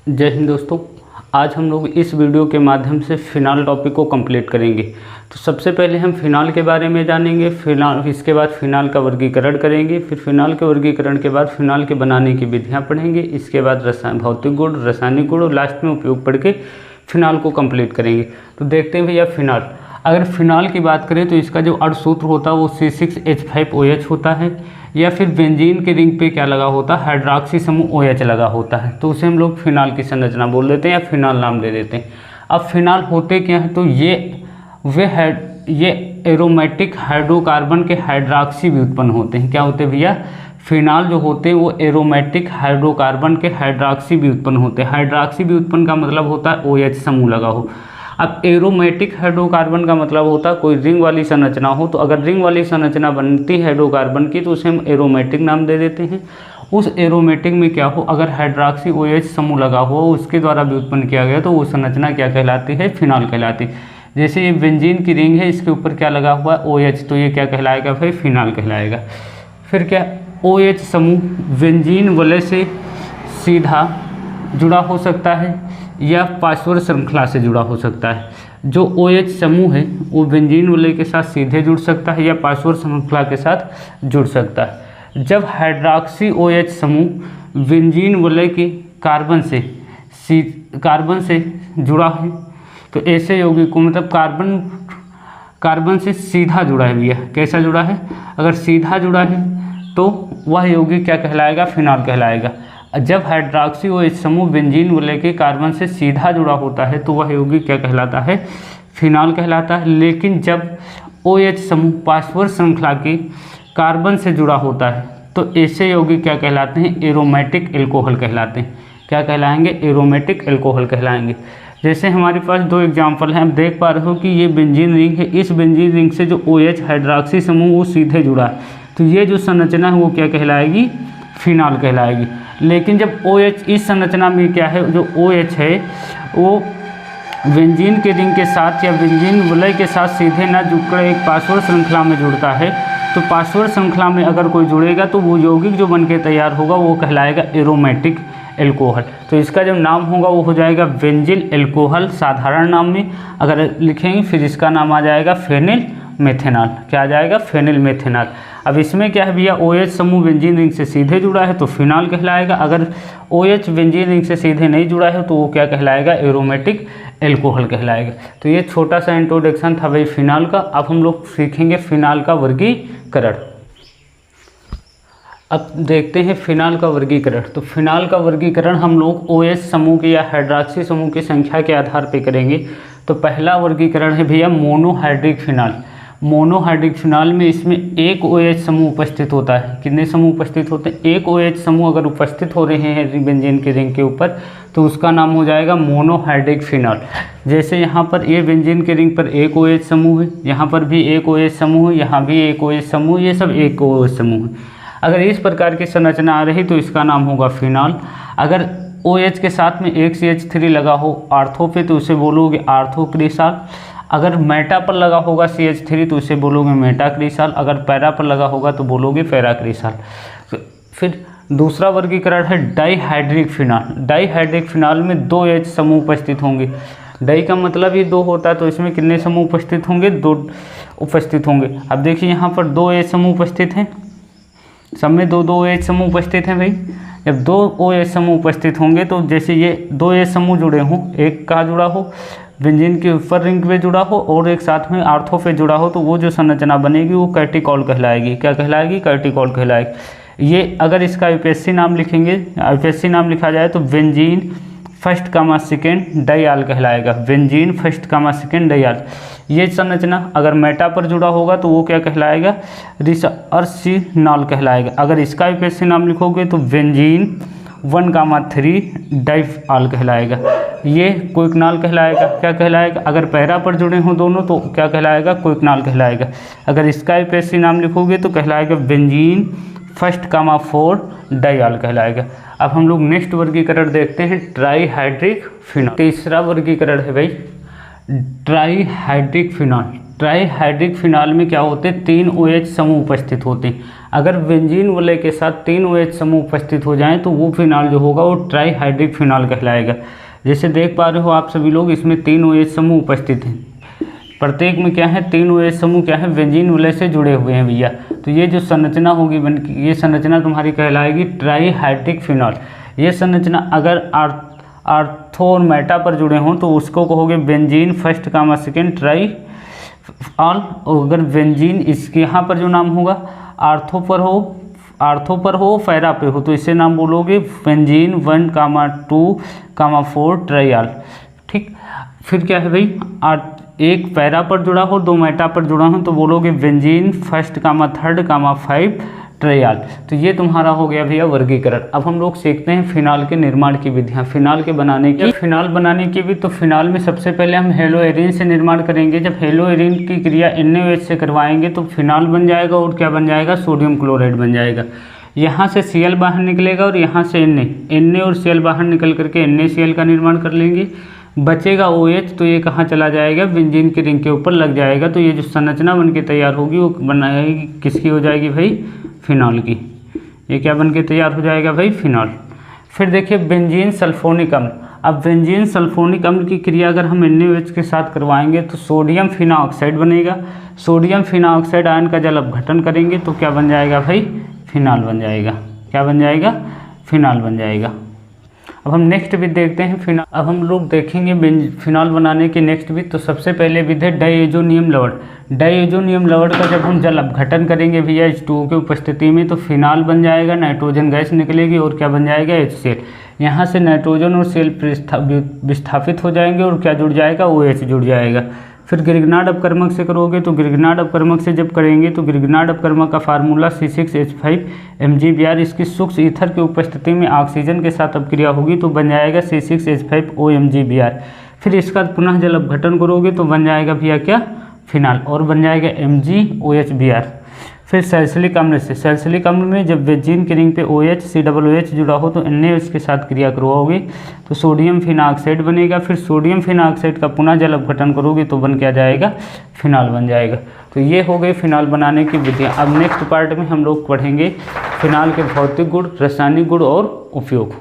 जय हिंद दोस्तों। आज हम लोग इस वीडियो के माध्यम से फिनाल टॉपिक को कंप्लीट करेंगे। तो सबसे पहले हम फिनाल के बारे में जानेंगे, इसके बाद फिनाल का वर्गीकरण करेंगे, फिर फिनाल के वर्गीकरण के बाद फिनाल के बनाने की विधियां पढ़ेंगे, इसके बाद भौतिक गुण, रासायनिक गुण और लास्ट में उपयोग पढ़ के फिनाल को कंप्लीट करेंगे। तो देखते हैं भैया फिनाल। अगर फिनाल की बात करें तो इसका जो अर्धसूत्र होता है वो C6H5OH होता है, या फिर बेंजीन के रिंग पे क्या लगा होता है, हाइड्रॉक्सी समूह OH लगा होता है। तो उसे हम लोग फिनाल की संरचना बोल देते हैं या फिनाल नाम दे देते हैं। अब फिनाल होते क्या है, तो ये एरोमेटिक हाइड्रोकार्बन के हाइड्रॉक्सी भी उत्पन्न होते हैं। क्या होते हैं भैया, फिनाल जो होते हैं वो एरोमेटिक हाइड्रोकार्बन के हाइड्रॉक्सी भी उत्पन्न होते हैं। हाइड्रॉक्सी भी उत्पन्न का मतलब होता है OH समूह लगा हो। अब एरोमेटिक हाइड्रोकार्बन का मतलब होता है कोई रिंग वाली संरचना हो। तो अगर रिंग वाली संरचना बनती है हाइड्रोकार्बन की तो उसे हम एरोमेटिक नाम दे देते हैं। उस एरोमेटिक में क्या हो, अगर हाइड्रॉक्सी OH समूह लगा हो उसके द्वारा भी उत्पन्न किया गया तो वो संरचना क्या कहलाती है, फिनाल कहलाती है। जैसे ये बेंजीन की रिंग है, इसके ऊपर क्या लगा हुआ है, OH, तो ये क्या कहलाएगा भाई, फिनाल कहलाएगा। फिर क्या, OH समूह बेंजीन वलय से सीधा जुड़ा हो सकता है या पार्श्व श्रृंखला से जुड़ा हो सकता है। जो OH समूह है वो बेंजीन वलय के साथ सीधे जुड़ सकता है या पार्श्व श्रृंखला के साथ जुड़ सकता है। जब हाइड्रॉक्सी OH समूह बेंजीन वलय के कार्बन से जुड़ा है तो ऐसे यौगिक को, मतलब कार्बन से सीधा जुड़ा है भैया, कैसा जुड़ा है, अगर सीधा जुड़ा है तो वह यौगिक क्या कहलाएगा, फिनाल कहलाएगा। जब हाइड्रॉक्सी OH समूह बेंजीन वलय के कार्बन से सीधा जुड़ा होता है तो वह यौगिक क्या कहलाता है, फिनाल कहलाता है। लेकिन जब OH समूह पार्श्व श्रृंखला के कार्बन से जुड़ा होता है तो ऐसे यौगिक क्या कहलाते हैं, एरोमेटिक एल्कोहल कहलाते हैं। क्या कहलाएंगे, एरोमेटिक एल्कोहल कहलाएंगे। जैसे हमारे पास दो एग्जाम्पल हैं, हम देख पा रहे हो कि ये बेंजीन रिंग है, इस बेंजीन रिंग से जो OH हाइड्रॉक्सी समूह वो सीधे जुड़ा है तो ये जो संरचना है वो क्या कहलाएगी, फिनाल कहलाएगी। लेकिन जब OH, इस संरचना में क्या है, जो OH है वो बेंजीन के रिंग के साथ या बेंजीन वलय के साथ सीधे ना जुड़कर एक पार्श्व श्रृंखला में जुड़ता है, तो पार्श्व श्रृंखला में अगर कोई जुड़ेगा तो वो यौगिक जो बनके तैयार होगा वो कहलाएगा एरोमेटिक एल्कोहल। तो इसका जब नाम होगा वो हो जाएगा बेंजिल एल्कोहल साधारण नाम में अगर लिखेंगे, फिर इसका नाम आ जाएगा फेनिल मेथेनॉल। क्या आ जाएगा, फेनिल मेथेनॉल। अब इसमें क्या है भैया, OH समूह बेंजीन रिंग से सीधे जुड़ा है तो फिनाल कहलाएगा। अगर OH बेंजीन रिंग से सीधे नहीं जुड़ा है तो वो क्या कहलाएगा, एरोमेटिक एल्कोहल कहलाएगा। तो ये छोटा सा इंट्रोडक्शन था भाई फिनाल का। अब हम लोग सीखेंगे फिनाल का वर्गीकरण। अब देखते हैं फिनाल का वर्गीकरण। तो फिनाल का वर्गीकरण हम लोग OH समूह की या हाइड्रॉक्सी समूह की संख्या के आधार पर करेंगे। तो पहला वर्गीकरण है भैया मोनोहाइड्रिक फिनाल। मोनोहाइड्रिक फिनाल में इसमें एक OH समूह उपस्थित होता है। कितने समूह उपस्थित होते हैं, एक OH समूह अगर उपस्थित हो रहे हैं बेंजीन के रिंग के ऊपर तो उसका नाम हो जाएगा मोनोहाइड्रिक फिनाल। जैसे यहाँ पर ये बेंजीन के रिंग पर एक OH समूह है, यहाँ पर भी एक OH समूह है, यहाँ भी एक OH समूह, ये सब एक OH समूह है। अगर इस प्रकार की संरचना आ रही तो इसका नाम होगा फिनाल। अगर OH के साथ में एक CH3 लगा हो आर्थो पे तो उसे बोलोगे आर्थो क्रिसाल। अगर मेटा पर लगा होगा CH3 तो उसे बोलोगे मेटा क्रिसाल। अगर पैरा पर लगा होगा तो बोलोगे पैरा क्रिसाल। फिर दूसरा वर्गीकरण है डाईहाइड्रिक फिनाल। डाईहाइड्रिक फिनाल में दो OH समूह उपस्थित होंगे। डाई का मतलब ही दो होता है तो इसमें कितने समूह उपस्थित होंगे, दो उपस्थित होंगे। अब देखिए यहाँ पर दो OH समूह उपस्थित हैं, सब में दो OH समूह उपस्थित हैं भाई। जब दो OH समूह उपस्थित होंगे तो जैसे ये दो OH समूह जुड़े हों, एक कहाँ जुड़ा हो, बेंजीन के ऊपर रिंग पे जुड़ा हो और एक साथ में आर्थो पे जुड़ा हो, तो वो जो संरचना बनेगी वो कैटिकॉल कहलाएगी। क्या कहलाएगी, कैटिकॉल कहलाएगी। ये अगर इसका यूपीएससी नाम लिखेंगे, यूपीएससी नाम लिखा जाए तो benzene first comma second diol कहलाएगा। Benzene first comma second diol. ये संरचना अगर मेटा पर जुड़ा होगा तो वो क्या कहलाएगा, रिसर्सिनॉल कहलाएगा। अगर इसका यूपीएससी नाम लिखोगे तो बेंजीन 1,3 डाइआल कहलाएगा। ये क्विकनॉल कहलाएगा। क्या कहलाएगा, अगर पैरा पर जुड़े हों दोनों तो क्या कहलाएगा, क्विकनॉल कहलाएगा। अगर इसका यूपीएससी नाम लिखोगे तो कहलाएगा बेंजीन फर्स्ट कामा 4 डाइआल कहलाएगा। अब हम लोग नेक्स्ट वर्गीकरण देखते हैं ट्राईहाइड्रिक फिनाल। तीसरा वर्गीकरण है भाई ट्राईहाइड्रिक फिनाल। ट्राईहाइड्रिक फिनाल में क्या होते हैं, 3 OH समूह उपस्थित होते हैं। अगर बेंजीन वलय के साथ 3 OH समूह उपस्थित हो जाएं तो वो फिनाल जो होगा वो ट्राईहाइड्रिक फिनाल कहलाएगा। जैसे देख पा रहे हो आप सभी लोग, इसमें 3 OH समूह उपस्थित हैं, प्रत्येक में क्या है 3 OH समूह क्या है, बेंजीन वलय से जुड़े हुए हैं भैया। तो ये जो संरचना होगी ये संरचना तुम्हारी कहलाएगी ट्राईहाइड्रिक फिनाल। ये संरचना अगर आर्थो और मेटा पर जुड़े हों तो उसको कहोगे benzene first comma second triol. अगर बेंजीन इसके यहाँ पर जो नाम होगा आर्थो पर हो पैरा पे हो तो इसे नाम बोलोगे बेंजीन 1, 2, 4 ट्राइआल। ठीक, फिर क्या है भाई, एक पैरा पर जुड़ा हो, 2 मेटा पर जुड़ा हो तो बोलोगे बेंजीन फर्स्ट, 3, 5 ट्राइआल। तो ये तुम्हारा हो गया भैया वर्गीकरण। अब हम लोग सीखते हैं फिनाल के निर्माण की विधियाँ, फिनाल के बनाने की। फिनाल बनाने की भी तो फिनाल में सबसे पहले हम हेलोएरिन से निर्माण करेंगे। जब हेलोएरिन की क्रिया NaOH से करवाएंगे तो फिनाल बन जाएगा और क्या बन जाएगा, सोडियम क्लोराइड बन जाएगा। यहाँ से Cl बाहर निकलेगा और यहाँ से Na और Cl बाहर निकल करके NaCl का निर्माण कर लेंगे। बचेगा OH, तो ये कहाँ चला जाएगा, बेंजीन के रिंग के ऊपर लग जाएगा। तो ये जो संरचना बन के तैयार होगी वो बनाएगी किसकी हो जाएगी भाई, फिनॉल की। ये क्या बन के तैयार हो जाएगा भाई, फिनॉल। फिर देखिए बेंजीन सल्फोनिक अम्ल। अब बेंजीन सल्फोनिक अम्ल की क्रिया अगर हम NaOH के साथ करवाएंगे तो सोडियम फिनाऑक्साइड बनेगा। सोडियम फिनाऑक्साइड आयन का जल अपघटन करेंगे तो क्या बन जाएगा भाई, फिनाल बन जाएगा। क्या बन जाएगा, फिनाल बन जाएगा। अब हम नेक्स्ट विधि देखते हैं फिनाल। अब हम लोग देखेंगे फिनाल बनाने की नेक्स्ट विधि। तो सबसे पहले विधि है डाइएजोनियम लवण। डाइएजोनियम लवण का जब हम जल अपघटन करेंगे भैया H2O की उपस्थिति में तो फिनाल बन जाएगा, नाइट्रोजन गैस निकलेगी और क्या बन जाएगा, HCl। यहाँ से नाइट्रोजन और Cl विस्थापित हो जाएंगे और क्या जुड़ जाएगा, OH जुड़ जाएगा। फिर ग्रिग्नार्ड अपकर्मक से करोगे तो ग्रिग्नार्ड अपकर्मक से जब करेंगे तो ग्रिग्नार्ड अपकर्मक का फार्मूला C6H5 Mg Br। इसकी सूक्ष्म ईथर की उपस्थिति में ऑक्सीजन के साथ अपक्रिया होगी तो बन जाएगा C6H5 OMg Br। फिर इसका पुनः जल अपघटन करोगे तो बन जाएगा भैया क्या, फिनाल, और बन जाएगा MgOH Br। फिर सैलिसिलिक अम्ल से, सैलिसिलिक अम्ल में जब बेंजीन के रिंग पे OH COOH जुड़ा हो तो NaOH के साथ क्रिया करवाओगे तो सोडियम फिनाऑक्साइड बनेगा। फिर सोडियम फिनाऑक्साइड का पुनः जल अपघटन करोगे तो बन क्या जाएगा, फिनाल बन जाएगा। तो ये हो गए फिनाल बनाने की विधियाँ। अब नेक्स्ट पार्ट में हम लोग पढ़ेंगे फिनाल के भौतिक गुण, रासायनिक गुण और उपयोग।